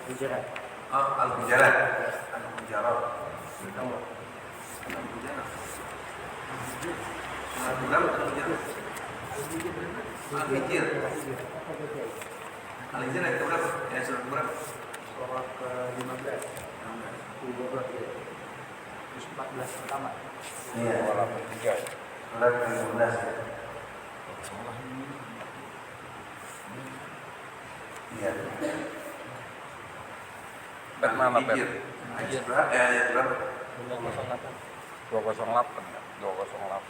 Hujarat. Al-Hujarat. Al-Hujarat. Al-Hujarat. Al-Hijr. Al-Hijr ayat berapa? Ya, surat berapa? Surat ke-15. 14 pertama. Iya. Surat ke-15 ya. Iya. Bet mana bet? Ayat berapa? Ayat berapa? 208 ya? 208.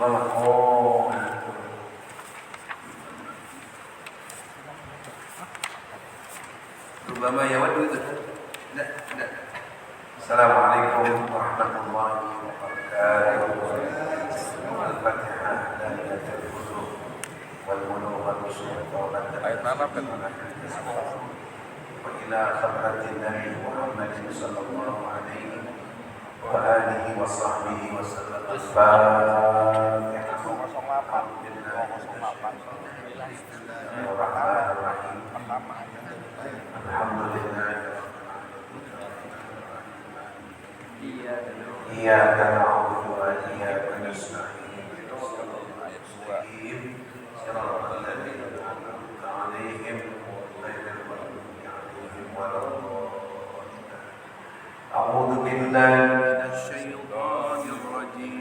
Oh. Rubama yawaddu itu. Tidak. Assalamualaikum warahmatullahi wabarakatuh. Al-Fatihah dan al-Qur'an wal muluk wal Ayat mana bet? wa ila khabratin Nabi Muhammad sallallahu alaihi wa alihi wa sahbihi wa sallam. Al-Fatihah. Bismillahirrahmanirrahim. Alhamdulillah. Iyyaka na'budu wa iyyaka nasta'in. Shiratal ladzina an'amta 'alaihim ghairil maghdubi 'alaihim waladdallin. A'udzu billahi minasy syaithanir rajim.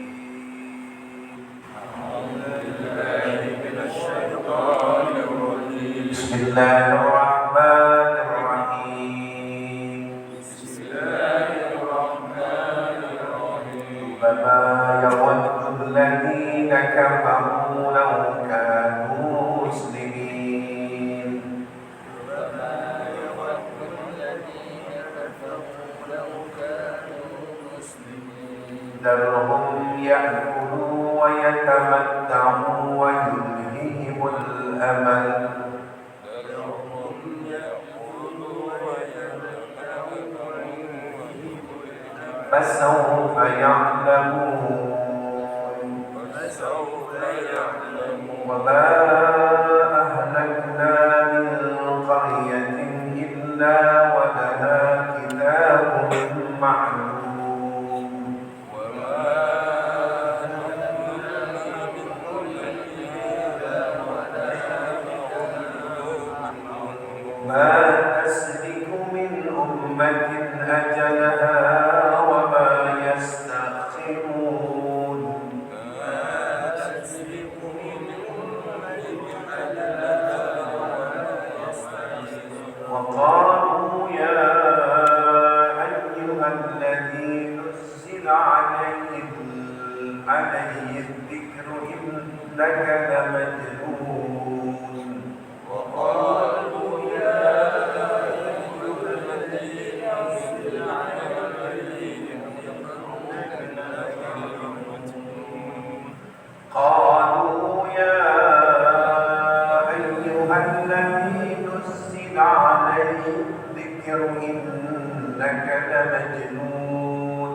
Bismillahirrahmanirrahim. Rubbama yawaddu alladhina kafaru law kanu muslimin. Darhum ya'kulu wa yatamatta'u wa yulhihimul amal. فسوف يعلمون وما أهلكنا من قرية إلا ولها كتاب معلوم ما تسلك من أمة أجلها وقالوا يا أيها الذي نزل عليه الذكر إنك لمجنون وقالوا يا أيها الذي نزل عليه قالوا يا أيها الذي نزل عليه الذكر إنك لمجنون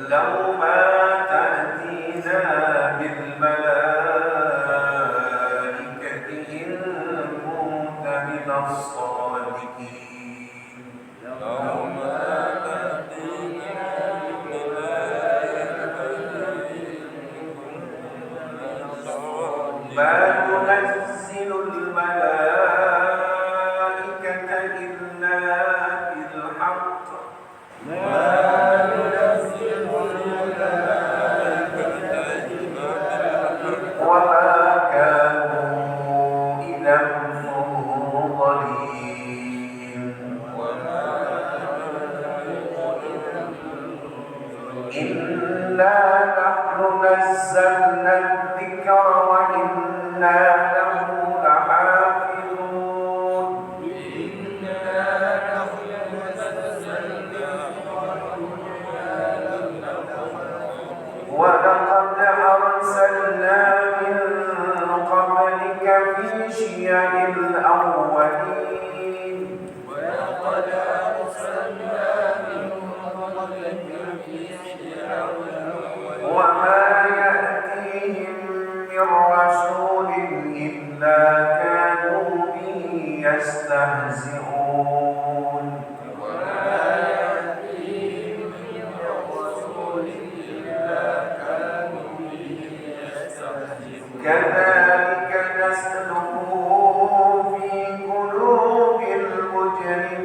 لو ما تأتينا بالملائكة إن كنت من الصادقين ما ننزل الملائكة إلا بالحق وما كانوا إذا منظرين إنا نحن نزلنا الذكر وإنا له لحافظون ولقد أرسلنا من قبلك في شيع الأولين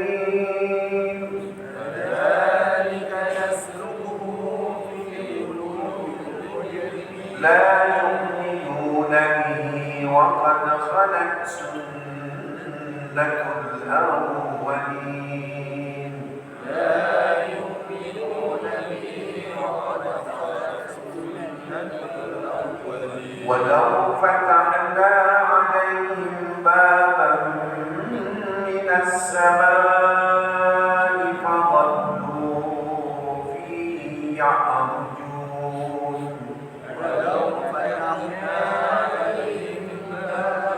المجرمين كذلك نسلكه في قلوب المجرمين لا يؤمنون به وقد خلت سنة الأولين لا يؤمنون به وقد خلت سنة الأولين ولو فتحنا عليهم بابا من السماء فظلوا فيه يعرجون ولو فتحنا عليهم بابا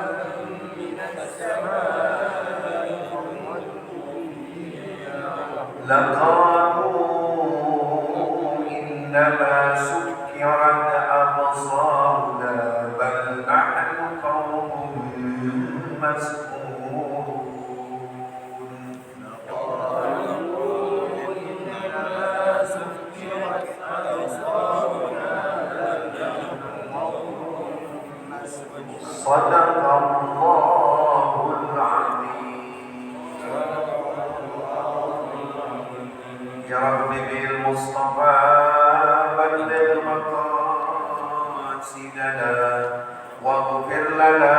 من السماء لقالوا إنما سكرت أبصارنا بل نحن قوم مسحورون صدق الله العظيم يا رب بالمصطفى بلغ مقاصدنا واغفر لنا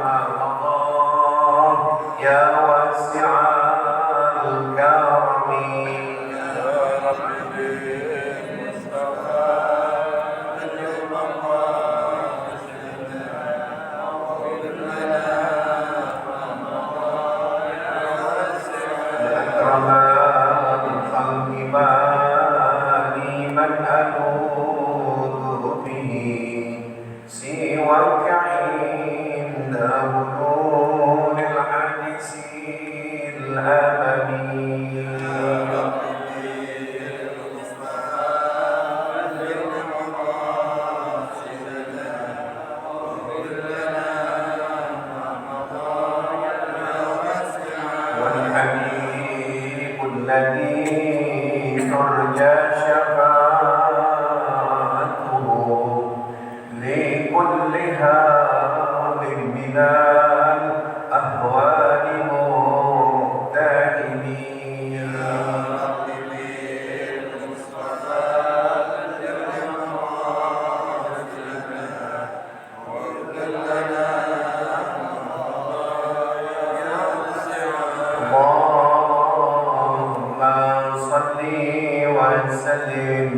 ما مضى يا واسع الكرم أكرم الخلق مالي من ألوذ به سواك عند بلوغ الحديث الأممي والحبيب الذي ترجى شفاعته لكل هاد من الأهوال مبتهلين اللهم صل وسلم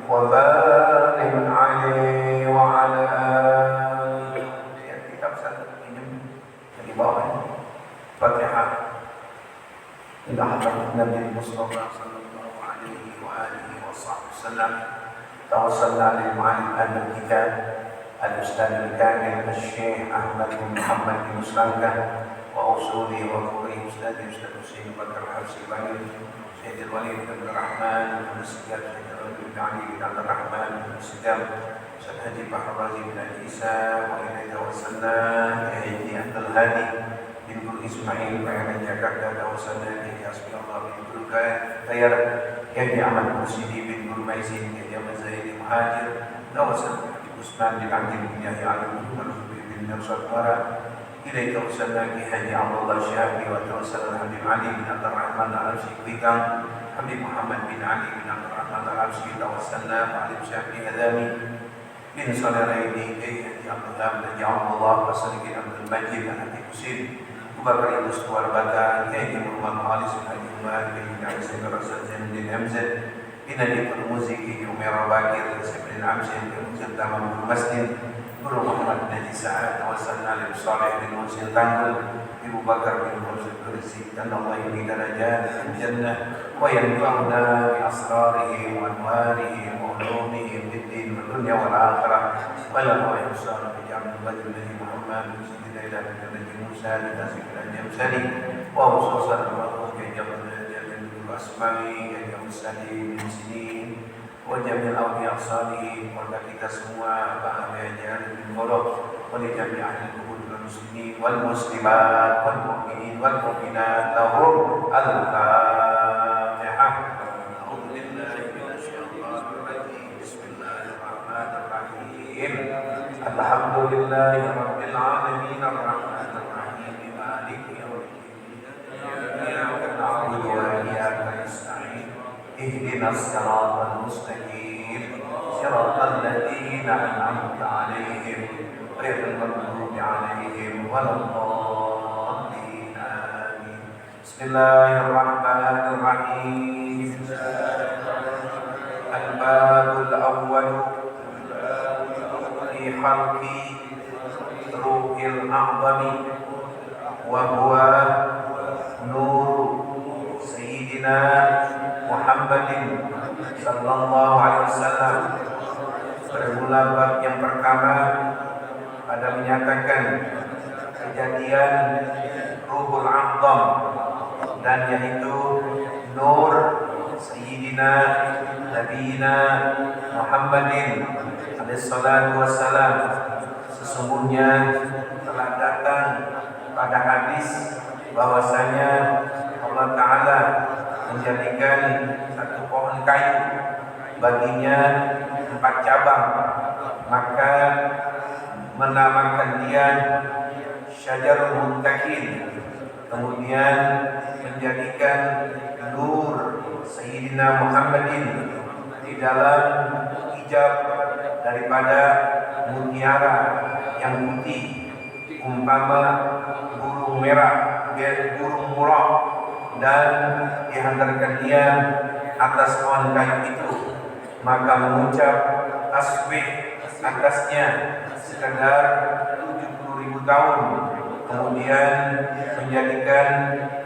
وبارك عليه وعلى آله. Kita bisa pinjam di bawah ini. Fatihah. Ila hadrat Nabi Mustafa sallallahu alaihi wa alihi wasallam. Tawassalna lil mu'allim al-kitab al-ustadz al-kamil al-syekh Ahmad bin Muhammad bin Muslanka وأصوله وفقه أستاذ حسين بكر الحبسي بن سيد الوليد بن الرحمن بن السجاد سيد الوليد بن علي بن عبد الرحمن بن السجاد أستاذ هادي بحر الرازي بن العيسى وإليه توسلنا بأيدي عبد الهادي بن نور إسماعيل بن جاكرتا توسلنا به حسبي الله بن خير يهدي عمل المرشدي بن نور ميسين يهدي عمل زيد مهاجر توسلنا عثمان بن عبد بن يحيى علي بن نصر إليك وصلنا بحج عبد الله الشافعي وتوسل الحبيب علي بن عبد الرحمن العبسي بكم حبيب محمد بن علي بن عبد الرحمن العبسي توسلنا وعلي الشافعي هذامي بن صالحين كي عبد الله بن عبد الله وصدق عبد المجيد الحبيب حسين وبكر المستوى البتا كي محمد خالص بن عمر كي عيسى بن رسول زين بن همزه بن الموزي كي عمر باكر بن العبسي بن تمام المسجد Guru Muhammad Naji Sa'ad Tawasalna Nabi Saleh bin Musil Tanggul Ibu Bakar bin Musil Kursi dan Allah ini darajat dan jannah wa yanfa'una bi asrarihi wa anwarihi wa ulumihi fid din wa dunya wal akhirah wa la yusara bi jamin wajhi Nabi Muhammad Sayyidina Nabi Musa dan Sayyidina Jamsani wa ususan wa jamin jamin asma'i ya musali min sinin wa jamil awliya salihin wa kita semua bahagia dan golok wa li jami' ahli kubur muslimin wal muslimat wal mu'minin wal mu'minat lahum al-fatihah. A'udzu billahi minasyaitonir rajim. Bismillahirrahmanirrahim. Alhamdulillahi rabbil alamin arrahmanir rahim maliki yaumiddin. اهدنا الصراط المستقيم صراط الذين أنعمت عليهم غير المغضوب عليهم ولا الضالين آمين. بسم الله الرحمن الرحيم. الباب الأول في خلق روح الأعظم وهو نور سيدنا محمد sallallahu alaihi wasallam. Bermula bab yang pertama pada menyatakan kejadian Ruhul A'zam, dan yaitu nur Sayyidina Nabiyina Muhammadin alaihi salatu wassalam. Sesungguhnya telah datang pada hadis bahwasanya Allah Ta'ala menjadikan satu pohon kayu baginya 4 cabang, maka menamakan dia Syajarul Muntakin, kemudian menjadikan nur Sayyidina Muhammadin di dalam hijab daripada mutiara yang putih umpama burung merah, burung murah, dan dihantarkan dia atas pohon kayu itu, maka mengucap tasbih atasnya sekedar 70.000 tahun, kemudian menjadikan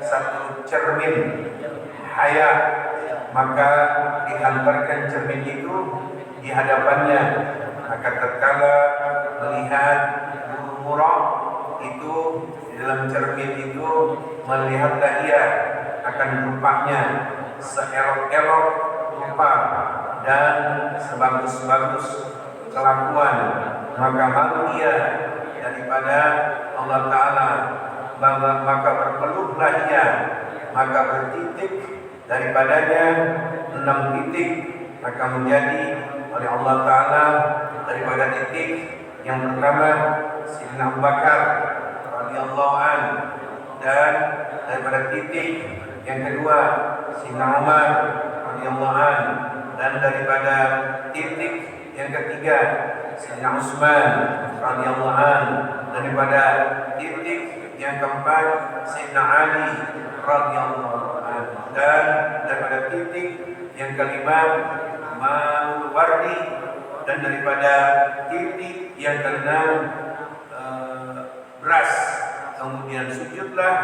satu cermin hayat, maka dihantarkan cermin itu di hadapannya, maka tatkala melihat burung murah itu di dalam cermin itu, melihatlah ia akan rupanya seelok-elok rupa dan sebagus-bagus kelakuan, maka malu ia daripada Allah Ta'ala, maka berpeluhlah ia, maka bertitik daripadanya 6 titik, maka menjadi oleh Allah Ta'ala daripada titik yang pertama Sayyidina Abu Bakar radhiyallahu anhu, dan daripada titik yang kedua Sayyidina Umar radhiyallahu anhu, dan daripada titik yang ketiga Sayyidina Utsman radhiyallahu anhu, daripada titik yang keempat Sayyidina Ali radhiyallahu anhu, dan daripada titik yang kelima Mawardi, dan daripada titik yang keenam beras. Kemudian sujudlah,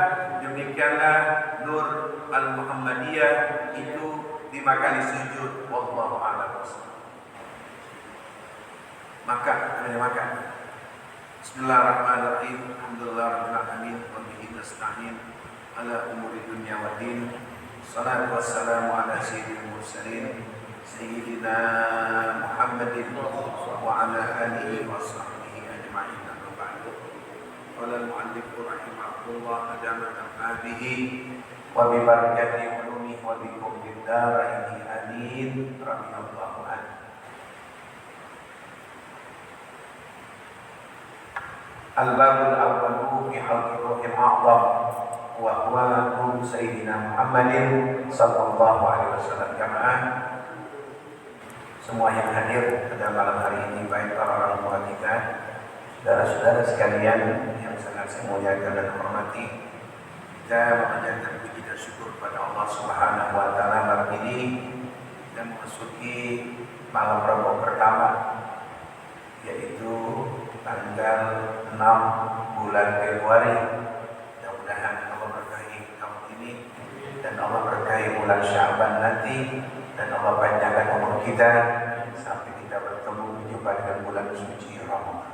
demikianlah nur al-Muhammadiyah itu dimakani sujud. Wallahu a'lam. Makan. Bismillahirrahmanirrahim. Alhamdulillahirabbil alamin wa bihi nasta'in ala umuri dunya waddin. Salatu wassalamu ala sayyidil mursalin sayyidina Muhammadin wa ala alihi wa sahbihi ajma'in. Qala al-mu'allif rahimahullah adama naf'abihi wa bi barakati ulumihi wa bikum bid-daraini amin. Radhiyallahu anhu. Al-babul awwalu fi khalqi ruhil a'zam wa huwa nur sayyidina Muhammadin sallallahu alaihi wasallam. Jamaah semua yang hadir pada malam hari ini, baik para orang tua kita, saudara-saudara sekalian yang sangat saya muliakan dan hormati, kita mengajarkan puji dan syukur kepada Allah Subhanahu wa taala malam ini dan memasuki malam Rabu pertama, yaitu tanggal 6 bulan Februari. Mudah-mudahan Allah berkahi tahun ini dan Allah berkahi bulan Sya'ban nanti, dan Allah panjangkan umur kita sampai kita bertemu berjumpa dengan bulan suci Ramadan.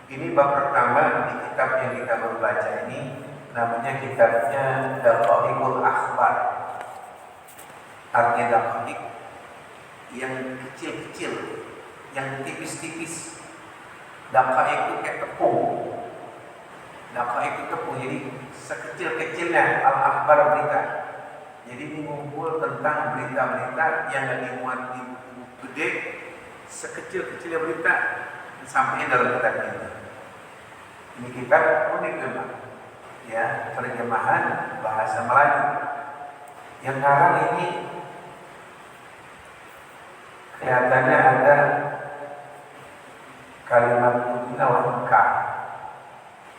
Ini bab pertama di kitab yang kita baru baca ini, namanya kitabnya Daqaiqul Akhbar. Artinya daqaiq yang kecil-kecil, yang tipis-tipis. Daqaiq itu kayak tepung. Daqaiq itu tepung, jadi sekecil-kecilnya al-akhbar berita. Jadi mengumpul tentang berita-berita yang dimuat di buku gede, sekecil-kecilnya berita sampai dalam kitab ini. Ini kitab unik memang, ya, terjemahan bahasa Melayu. Yang ngarang ini Kelihatannya ada kalimat kunci langka.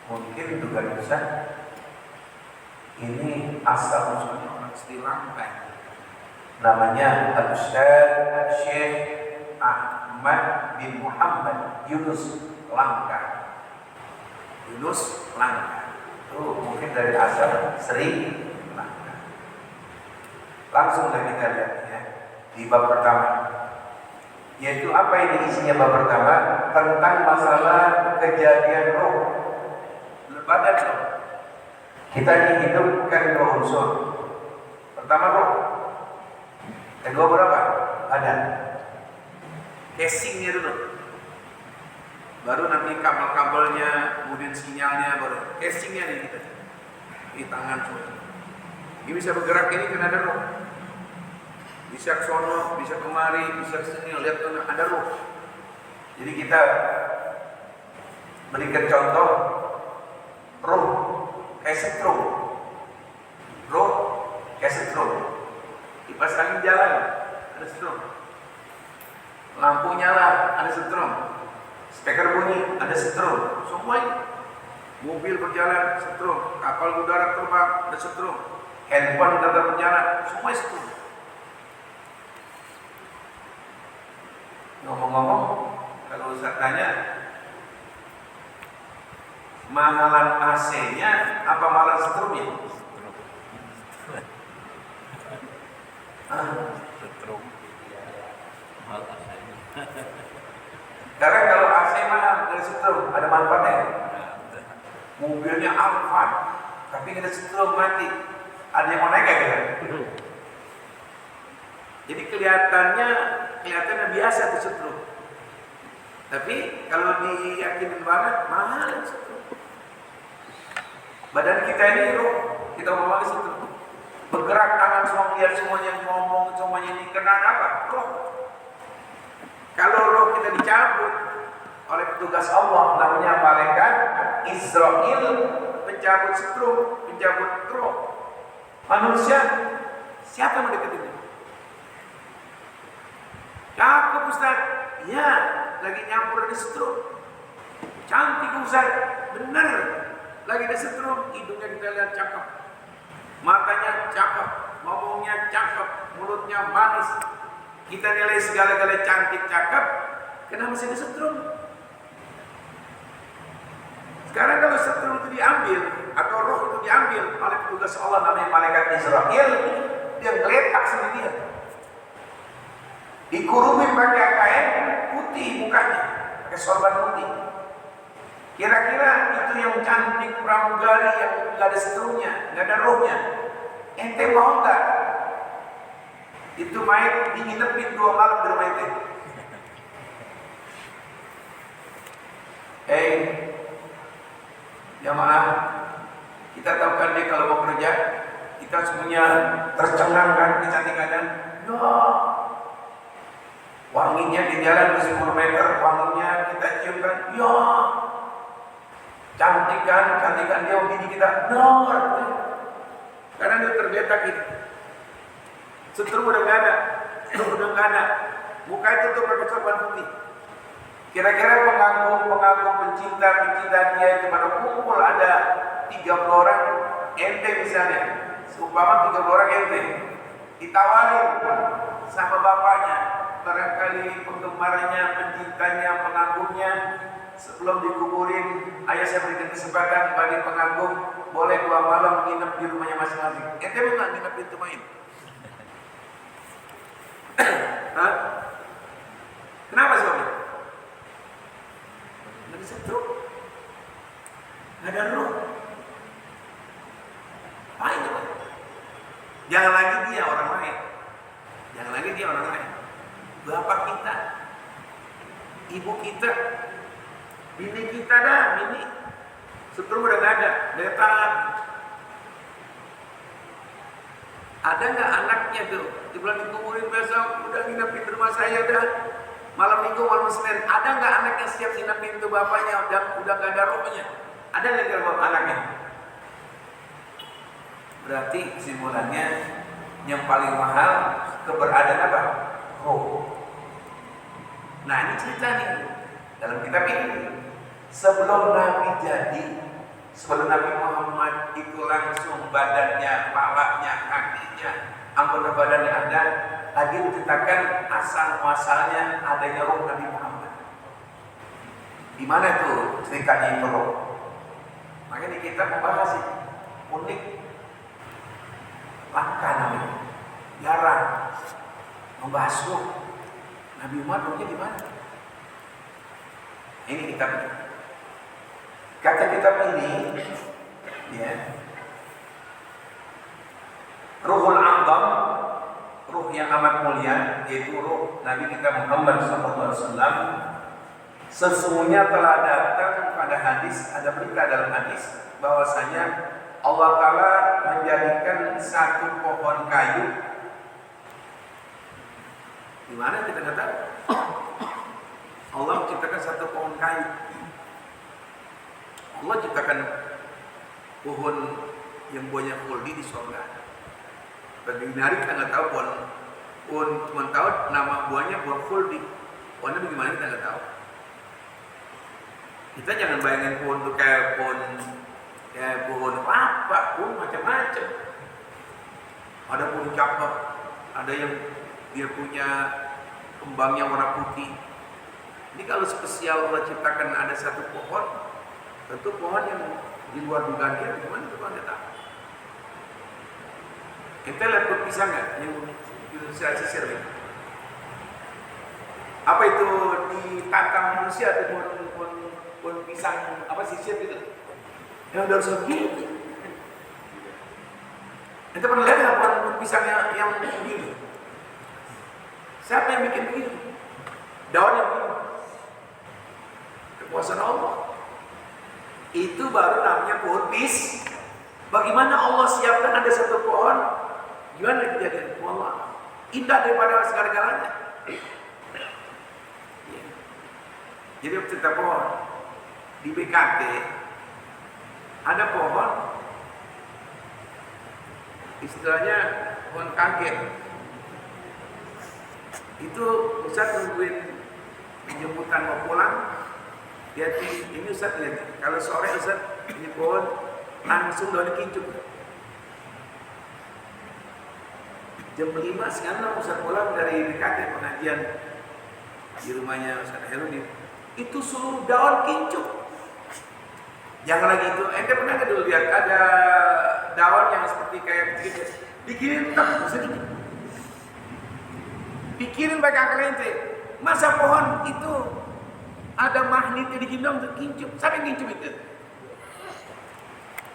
Mungkin juga bisa ini asal usulnya orang Sri Lanka. Namanya Al-Ustaz Syekh Ahmad bin Muhammad Yunus Langka. Yunus Langka. Mungkin dari asal Sri Lanka. Langsung kita lihat ya di bab pertama. Yaitu apa ini isinya bab pertama? Tentang masalah kejadian roh. Badan roh. Kita dihidupkan dua unsur. Pertama roh. Kedua berapa? Badan. Casingnya dulu. Baru nanti kabel-kabelnya, kemudian sinyalnya, baru casingnya nih kita. Di tangan semua. Ini bisa bergerak ini karena ada roh. Bisa ke sono, bisa kemari, bisa ke sini, lihat kan ada roh. Jadi kita berikan contoh roh kayak setrum. Roh kayak setrum. Kipas angin jalan, ada setrum. Lampu nyala, ada setrum. Speaker bunyi, ada setrum. Semua ini. Mobil berjalan, setrum. Kapal udara terbang, ada setrum. Handphone tetap berjalan, semua setrum. Ngomong-ngomong, kalau Ustaz tanya, mahalan AC-nya apa mahalan setrumnya? Setrum. Karena kalau AC mahal dari setrum, ada manfaatnya. Mobilnya Alphard, tapi kita setrum mati. Ada yang mau naik gak kita? Jadi kelihatannya biasa tuh setrum. Tapi kalau diyakinin banget, mahal setrum. Badan kita ini roh, kita ngomong setrum. Bergerak tangan semua, lihat semuanya, ngomong semuanya ini karena apa? Roh. Kalau roh kita dicabut oleh petugas Allah, namanya malaikat Israel, pencabut setrum, pencabut roh. Manusia, siapa yang mendeketin dia? Cakep Ustaz, ya, lagi nyampur di setrum. Cantik Ustaz, bener, lagi di setrum, hidungnya kita lihat cakep, matanya cakep, ngomongnya cakep, mulutnya manis. Kita nilai segala-galanya cantik, cakep, kenapa masih di setrum? Sekarang kalau setrum itu diambil, atau roh itu diambil oleh petugas Allah namanya malaikat Israel, dia geletak sendirian. Dikurumin pakai kain putih mukanya, pakai sorban putih. Kira-kira itu yang cantik pramugari yang nggak ada setrumnya, nggak ada rohnya. Ente mau nggak? Itu mayat dinginepin 2 malam di rumah ente. Jamaah, kita tahu kan dia kalau mau kerja, kita semuanya tercengang kan kecantikannya. Wanginya di jalan 10 meter, wanginya kita cium kan. Cantikan dia bini kita. Karena dia terbetak gitu. Setrum udah nggak ada, muka itu tuh pakai sorban putih. Kira-kira pengagum pencinta dia itu pada kumpul ada 30 orang ente misalnya, seumpama 30 orang ente ditawarin sama bapaknya, barangkali penggemarnya, pencintanya, pengagumnya, sebelum dikuburin, ayah saya berikan kesempatan bagi pengagum boleh 2 malam nginep di rumahnya masing-masing. Ente mau nggak nginep di rumah ini? Hah? Kenapa soalnya? Nggak bisa truk, nggak ada roh. Apa itu? Jangan lagi dia orang lain, bapak kita, ibu kita, bini kita bini. Setrum udah nggak ada, daya tahan. Ada nggak anaknya tuh? Dibilang dikuburin besok, udah nginepin di rumah saya dah. Malam minggu, malam Senin, ada nggak anaknya siap nginepin tuh bapaknya? Udah nggak ada rohnya. Ada nggak kalau anaknya? Berarti kesimpulannya yang paling mahal keberadaan apa? Roh. Nah ini cerita nih dalam kitab ini. Sebelum Nabi jadi, sebelum Nabi Muhammad itu langsung badannya, kepalanya, kakinya, anggota badannya ada, lagi diceritakan asal muasalnya adanya roh Nabi Muhammad. Di mana tuh ceritanya itu roh? Makanya kita membahas ini unik, langka namanya, jarang membahas roh. Nabi Muhammad rohnya di mana? Ini kitabnya. Kata kitab ini, ya, Ruhul A'zam, ruh yang amat mulia, yaitu ruh Nabi kita Muhammad SAW. Sesungguhnya telah datang pada hadis, ada berita dalam hadis bahwasanya Allah Ta'ala menjadikan satu pohon kayu. Di mana kita kata Allah menciptakan satu pohon kayu. Allah ciptakan pohon yang buahnya khuldi di surga. Bagi hari kita nggak tahu pohon cuma tahu nama buahnya buah khuldi. Pohonnya bagaimana kita nggak tahu. Kita jangan bayangin pohon itu kayak pohon kelapa, pohon macam-macam. Ada pohon cakep, ada yang dia punya kembangnya warna putih. Ini kalau spesial Allah ciptakan ada satu pohon, tentu pohon yang di luar dugaan dia, bagaimana itu Anda tahu? Kita lihat pohon pisang nggak? Yang Indonesia sisir ini. Apa itu ditantang manusia atau pohon pisang apa sisir gitu? Yang udah segini. Kita pernah lihat nggak pohon pisang yang begini? Siapa yang bikin begini? Daunnya begini. Kekuasaan Allah. Itu baru namanya pohon pis. Bagaimana Allah siapkan ada satu pohon? Gimana kejadian? Allah indah daripada segala-galanya. Ya. Jadi cerita pohon di BKT ada pohon, istilahnya pohon kaget. Itu Ustaz nungguin penjemputan mau pulang. Dia ini Ustaz lihat, kalau sore Ustaz ini pohon langsung daunnya kincup. Jam 5 setengah 6 Ustaz pulang dari BKT pengajian di rumahnya Ustaz Herudin. Itu seluruh daun kincup. Jangan lagi itu, ente pernah nggak dulu lihat ada daun yang seperti kayak begini, dikirim tak sedikit. Pikirin pakai akal ente, masa pohon itu ada magnetnya di gendong untuk kincup. Siapa yang kincup itu?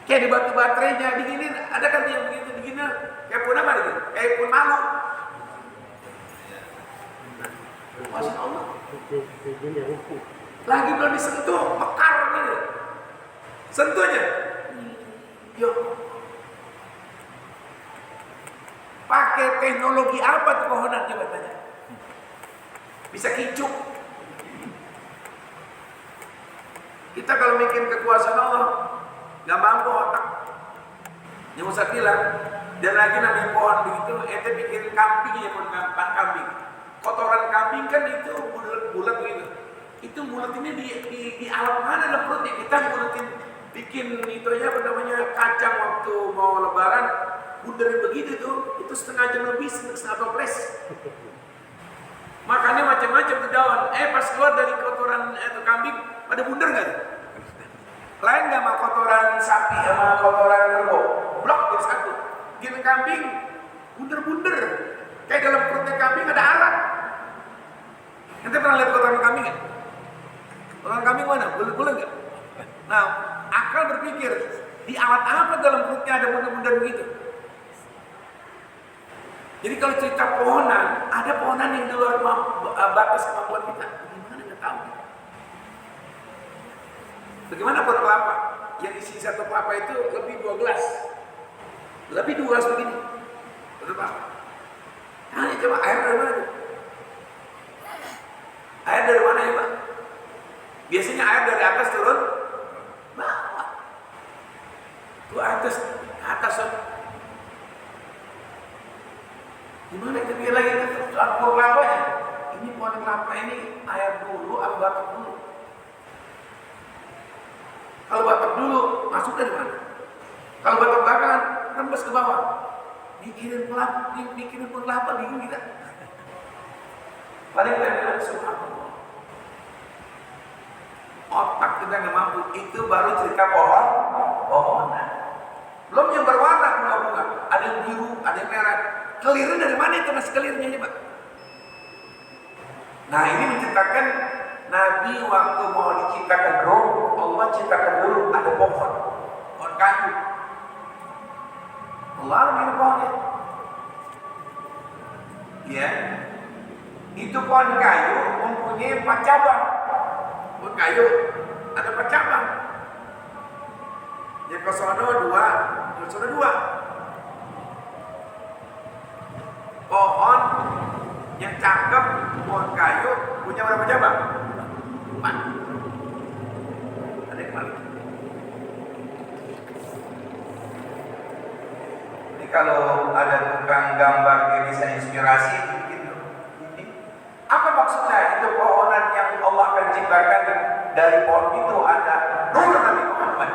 Kayak di batu baterainya diginin, ada kan yang begitu diginin kayak pun apa gitu? Kayak pun malu. Masya Allah. Lagi belum disentuh, mekar gitu. Sentuhnya. Yuk. Pakai teknologi apa tuh pohonan coba tanya? Bisa kincup. Kita kalau bikin kekuasaan Allah nggak mampu otak. Yang Ustaz bilang, dan lagi namanya pohon begitu, ente bikin kambing ya pohon kambing. Kotoran kambing kan itu bulat begitu. Itu bulat ini di alam mana dalam perutnya? Kita bulatin bikin itu aja apa namanya kacang waktu mau lebaran, bunderin begitu tuh, itu setengah jam lebih, setengah toples. Makannya macam-macam tuh daun. Pas keluar dari kotoran itu kambing, pada bunder nggak? Lain nggak sama kotoran sapi sama kotoran kerbau, blok jadi satu. Gini kambing, bunder-bunder. Kayak dalam perutnya kambing ada alat. Ente pernah lihat kotoran kambing nggak? Kotoran kambing mana? Bulat-bulat nggak? Nah, akal berpikir di alat apa dalam perutnya ada bunder-bunder begitu? Jadi kalau cerita pohonan, ada pohonan yang di luar batas kemampuan kita. Bagaimana nggak tahu? Bagaimana pohon kelapa? Yang isi satu kelapa itu lebih 2 gelas. Lebih 2 gelas begini. Betul Pak? Nah, coba air dari mana tuh? Air dari mana ya Pak? Biasanya air dari atas turun bawah. Tuh atas. Gimana kita pikir lagi pohon kelapanya? Ini pohon kelapa ini air dulu atau batok dulu? Kalau batok dulu, masuk dari mana? Kalau batok belakang, rembes ke bawah. Mikirin pohon kelapa, bingung kita. Paling kita bilang, subhanallah. Otak kita nggak mampu, itu baru cerita pohonan. Belum yang berwarna bunga-bunga, ada yang biru, ada yang merah. Kelirnya dari mana itu mas kelirnya ini, Pak? Nah ini menceritakan Nabi waktu mau diciptakan roh, Allah ciptakan dulu ada pohon kayu. Allah ini pohonnya. Ya, itu pohon kayu mempunyai 4 cabang. Pohon kayu ada 4 cabang. Yang kesono 2. Pohon yang cakep, pohon kayu punya berapa cabang? 4. Ada yang balik. Ini kalau ada tukang gambar yang bisa inspirasi begitu. Apa maksudnya itu pohonan yang Allah akan ciptakan dari pohon itu ada nur Nabi Muhammad.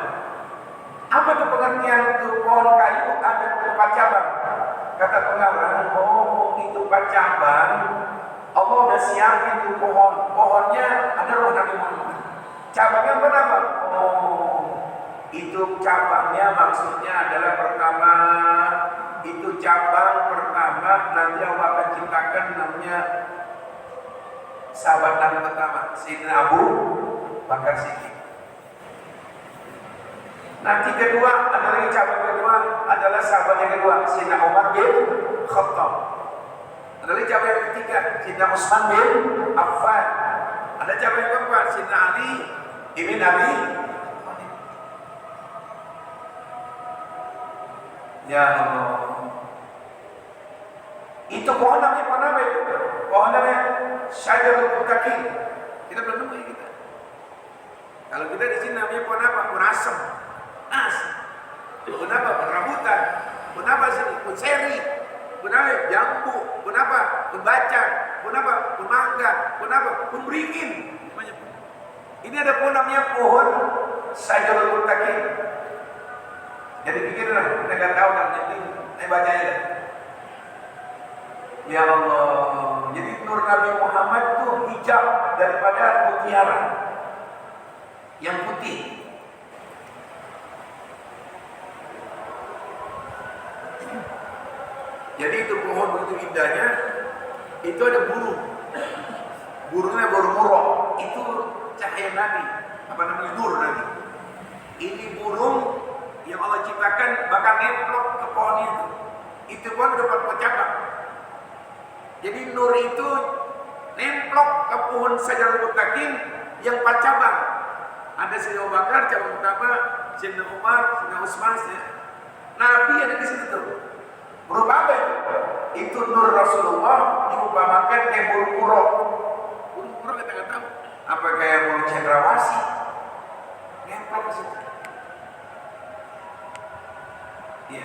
Apa itu pengertian untuk pohon kayu ada 4 cabang? Kata pengarang, oh itu 4 cabang. Allah udah siapin tuh pohonnya ada roh Nabi Muhammad. Cabangnya berapa? Oh, itu cabangnya maksudnya adalah pertama. Itu cabang pertama nanti Allah akan ciptakan namanya sahabat Nabi pertama, Sayyidina Abu Bakar Siddiq. Nanti kedua, ada lagi cabang kedua adalah sahabat yang kedua, Sayyidina Umar bin Khattab. Ada lagi cabang yang ketiga, Sayyidina Utsman bin Affan. Ada cabang yang keempat, Sayyidina Ali ibn Abi Thalib. Ya Allah. Itu pohon apa itu? Pohon namanya Syajarul Muttaqin. Kita belum nemu kita. Kalau kita di sini namanya pohon apa? Pohon asem. Pohon apa? Pohon rambutan. Pohon apa sini? Pohon seri. Pohon apa? Jambu. Pohon apa? Pohon bacang. Pohon apa? Pohon mangga. Pohon apa? Pohon beringin. Ini ada pohon namanya pohon Syajarul Muttaqin. Jadi pikirlah, kita nggak tahu namanya ini. Saya bacanya dah. Ya Allah. Jadi nur Nabi Muhammad itu hijab daripada mutiara yang putih. Jadi itu pohon begitu indahnya, itu ada burung. Burungnya burung murok. Itu cahaya Nabi. Apa namanya? Nur Nabi. Ini burung yang Allah ciptakan bakal nemplok ke pohon itu. Itu pohon dapat cabang. Jadi nur itu nemplok ke pohon Syajarul Muttaqin yang 4 cabang. Ada Sayyidina Abu Bakar cabang pertama, Sayyidina Umar, Sayyidina Utsman. Nabi ada di situ tuh. Berupa apa itu? Itu nur Rasulullah diumpamakan kayak burung murok. Burung murok kita nggak tahu. Apa kayak burung cendrawasih? Nemplok ke situ. Iya.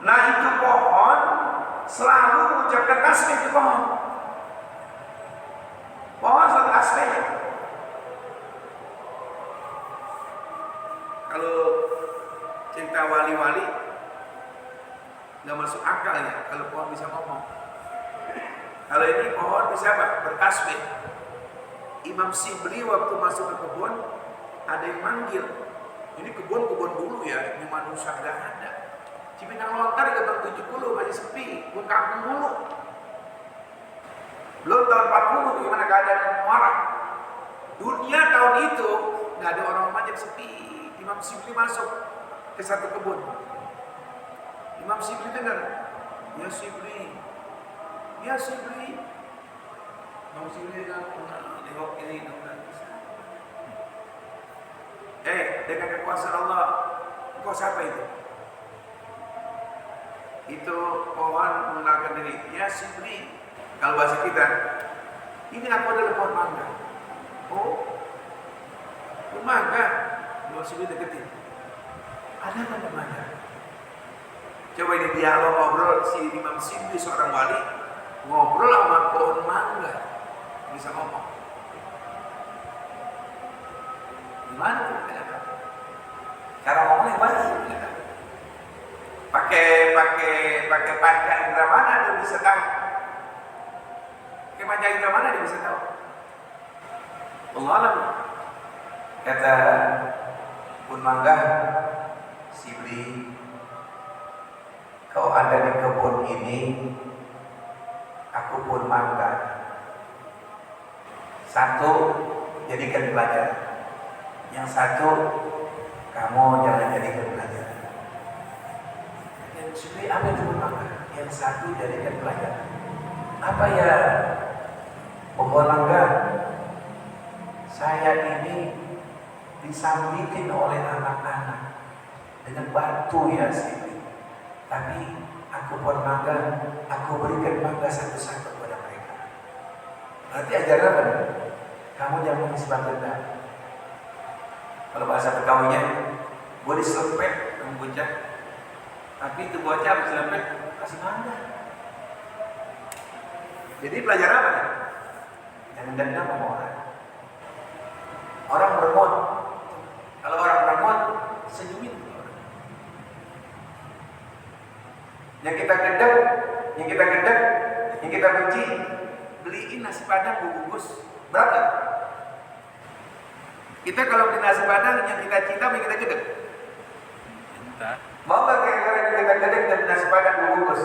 Nah itu pohon selalu mengucapkan tasbih di pohon. Pohon selalu tasbih. Kalau cerita wali-wali nggak masuk akal ya kalau pohon bisa ngomong. Kalau ini pohon bisa apa? Bertasbih. Imam Sibli waktu masuk ke kebun ada yang manggil. Ini kebun dulu ya, ini manusia nggak ada. Cipinang Lontar ke tahun 70 masih sepi, pun kampung mulu. Belum tahun 40 gimana keadaan Muara. Dunia tahun itu nggak ada orang macam sepi. Imam Sibli masuk ke satu kebun. Imam Sibli dengar, ya Sibli, ya Sibli. Imam Sibli nengok ini, dengan kekuasaan Allah, kau siapa itu? Itu pohon mengenalkan diri, ya Sibli. Kalau bahasa kita, ini aku adalah pohon mangga. Oh, pohon mangga. Imam Sibli deketin. Ada apa mangga? Coba ini dialog ngobrol si Imam Sindi seorang wali ngobrol sama pohon mangga bisa ngomong. Gimana tuh? Cara ngomongnya banyak. Pakai panca indera mana dia bisa tahu? Pakai panca indera mana dia bisa tahu? Allah alam. Kata Bun Mangga, Sibli, kau ada di kebun ini, aku pun mangga. Satu, jadikan pelajaran. Yang satu, kamu jangan jadikan pelajaran. Yang Sibli apa itu Bun Mangga? Yang satu jadikan pelajaran. Apa ya, Pohon Mangga? Saya ini disambitin oleh anak-anak dengan batu ya Sibli. Tapi aku pun mangga, aku berikan mangga satu-satu kepada mereka. Berarti ajaran apa? Kamu jangan mengisbat dendam. Kalau bahasa Betawinya, gue diselepet sama bocah. Tapi itu bocah habis selepet kasih mangga. Jadi pelajaran apa? Jangan dendam sama orang. Orang beremot. Kalau orang beremot, senyumin. Yang kita gedek, yang kita benci, beliin nasi padang bungkus berapa? Kita kalau beli nasi padang yang kita cinta, yang kita gedek. Mau nggak kira-kira kita gedek dan nasi padang bungkus?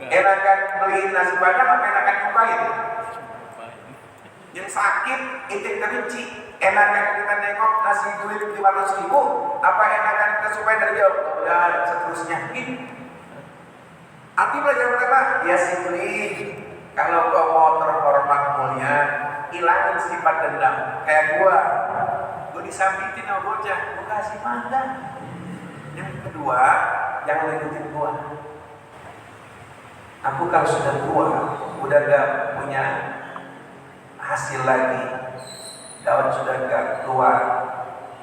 Enakan beliin nasi padang apa enakan nyumpain? Yang sakit itu yang kita benci. Enakan kita nengok nasi duit 500.000 apa enakan kita supaya dari jauh dan seterusnya ini. Arti belajar pertama, ya Sibli, kalau kau mau terhormat mulia, hilangin sifat dendam. Kayak gua disambitin sama bocah, gua kasih mangga. Yang kedua, jangan ikutin gua. Aku kalau sudah tua, udah gak punya hasil lagi, daun sudah gak keluar,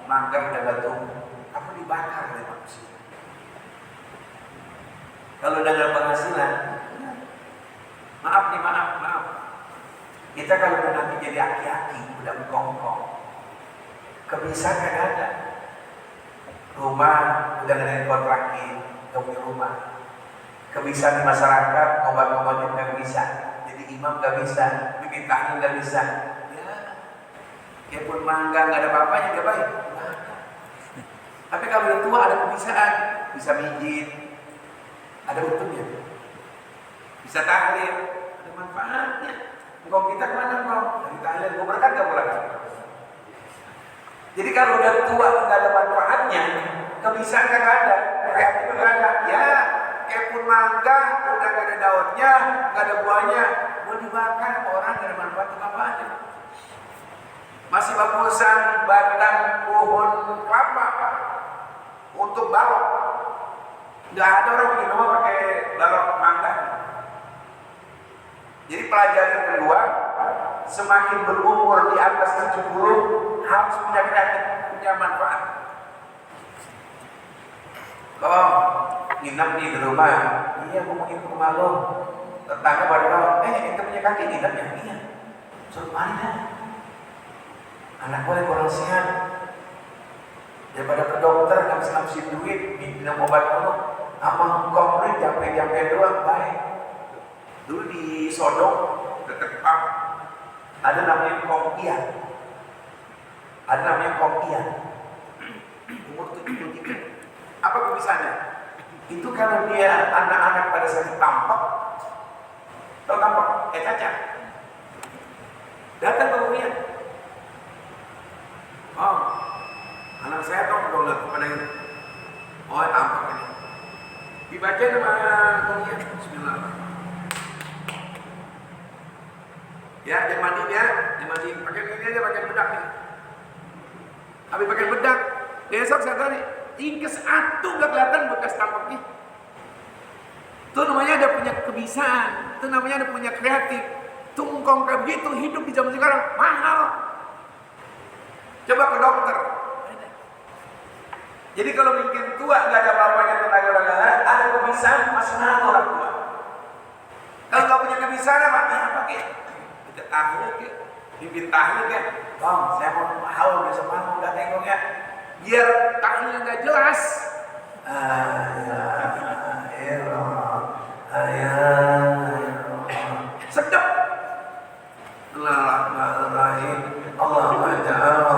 mangga udah gak tumbuh, aku dibakar oleh manusia. Kalau udah gak penghasilan, maaf. Kita kalau udah nanti jadi aki-aki, udah mengkongkong, kebiasaan kan ada. Rumah udah gak ada yang kontrakin, gak punya rumah. Kebiasaan di masyarakat, obat-obatin gak bisa. Jadi imam gak bisa, bikin tahlil gak bisa. Ya, kayak pun mangga gak ada apa-apanya, gak baik. Tapi kalau udah tua ada kebiasaan, bisa mijit, ada untungnya, bisa tahlil, ada manfaatnya. Engkau kita kemana engkau? Dari tahlil, engkau berkat gak pulang? Jadi kalau udah tua nggak ada manfaatnya, kebiasaan gak ada, kreatif gak ada. Ya, kayak pun mangga udah gak ada daunnya, gak ada buahnya, mau dibakar sama orang gak ada manfaat apa aja. Masih bagusan batang pohon kelapa untuk balok. Nggak ada orang bikin rumah pakai balok mangga. Jadi pelajaran kedua, semakin berumur di atas 70 harus punya kreatif, punya manfaat. Kau nginep nih di rumah, iya aku mau nginep rumah lo. Tetangga pada kau, itu punya kaki nginep ya? Iya. Suruh mari dah. Anak gue kurang sehat. Daripada ke dokter nggak bisa ngabisin duit, minum obat dulu. Amang komplit jampe doang baik. Dulu di Sodong dekat Pam ada namanya Kompian. Umur 73. Apa kebiasaannya? Itu kalau dia anak-anak pada saat tampak, tau tampak kayak cacat, datang ke Kompian. Oh, anak saya tahu kalau lihat kepada ini, oh tampak ini. Dibaca nama Kompian. Bismillahirrahmanirrahim. Ya, dia mandi pakai ini aja, pakai bedak nih. Habis pakai bedak, besok saya tadi tingkes atuh gak kelihatan bekas tampaknya. Itu namanya ada punya kebiasaan, itu namanya ada punya kreatif. Tungkong kayak begitu hidup di zaman sekarang mahal. Coba ke dokter. Jadi kalau bikin tua gak ada apa-apanya tenaga ada bisa, masih nahan orang tua. Kalau nggak punya kebiasaan apa? Ya pakai dekat tahu ke, bibir tahu ke. Bang, saya mau tahu besok malam udah tengok ya. Biar tahunya nggak jelas. Sedap. Bismillahirrahmanirrahim. Allahumma ja'alna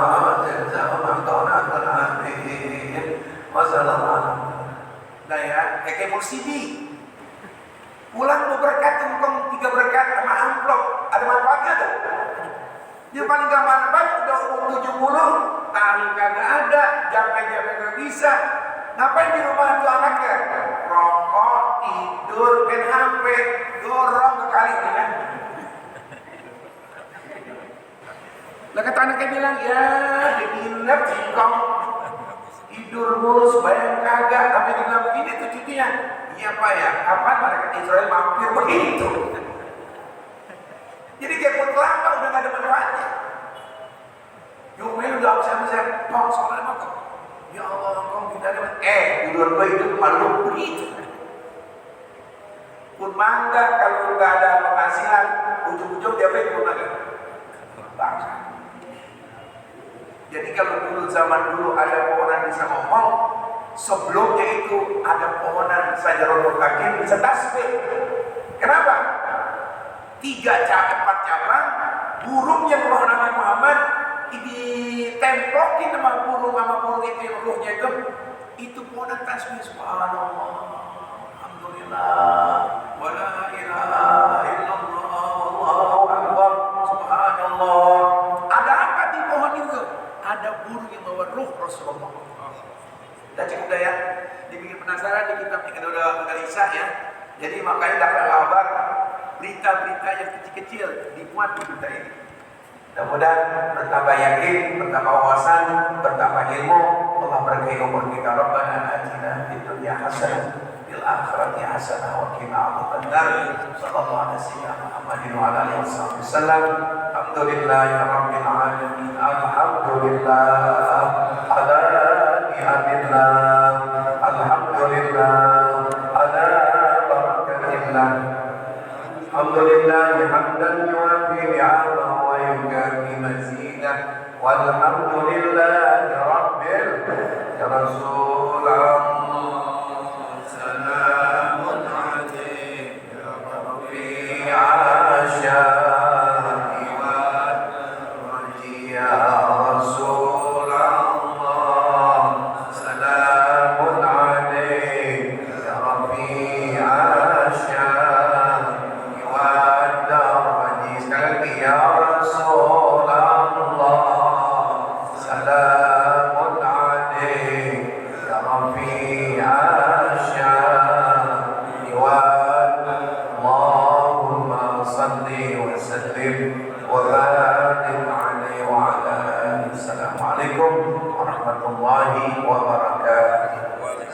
nah ya, kayak mursyidi. Pulang mau berkat tungkong 3 berkat sama amplop. Ada manfaatnya tuh. Dia paling gak manfaat udah umur 70, tangan kagak ada, jampe-jampe gak bisa. Ngapain di rumah tuh anaknya? Rokok, tidur, main HP, dorong ke kali ini kan. Lah kata anaknya bilang, ya diinap singkong. Tidur mulus, bayang kagak, tapi dibilang begini tuh cucunya. Iya Pak ya, kapan malaikat Israel mampir begitu? Jadi kayak kelapa udah gak ada manfaatnya. Yumel udah absen-absen, Bang soalnya makan. Ya Allah, engkau tidak ada tidur gue itu malu begitu. Pun mangga kalau nggak ada penghasilan, ujung-ujung dia pun mangga. Bangsa. Jadi kalau dulu zaman dulu ada pohonan bisa ngomong, sebelumnya itu ada pohonan sajarul mutakin bisa tasbih. Kenapa? 4 cabang, burung yang roh Nabi Muhammad ditemplokin sama burung itu yang ruhnya itu pohonan tasbih. Subhanallah, alhamdulillah, wala ilaha illallah, wallahu akbar, subhanallah. Ada apa di pohon itu? Ada burung yang bawa ruh Rasulullah. Udah cukup dah ya. Dibikin penasaran di kitab kita udah Isya ya. Jadi makanya dapat kabar berita-berita yang kecil-kecil dimuat di berita ini. Mudah-mudahan bertambah yakin, bertambah wawasan, bertambah ilmu. Allah berkahi umur kita. Rabbana atina fid dunya hasanah fil akhirati hasanah wa qina adzabannar. Sallallahu alaihi wasallam Muhammadin wa ala alihi wasallam. Alhamdulillahirabbil alamin. Alhamdulillah ala ni'matillah. Alhamdulillah ala barakatillah. Alhamdulillah hamdan yuwafi ni'amahu wa yukafi mazidah. Walhamdulillahi rabbil Rasulullah. Salamun alayka ya Rabbi asyari wa ya Rasulullah. Salamun alayka ya Rabbi asyari wa darani. Sekali lagi ya Rasulullah. Salamun alayka ya Rabbi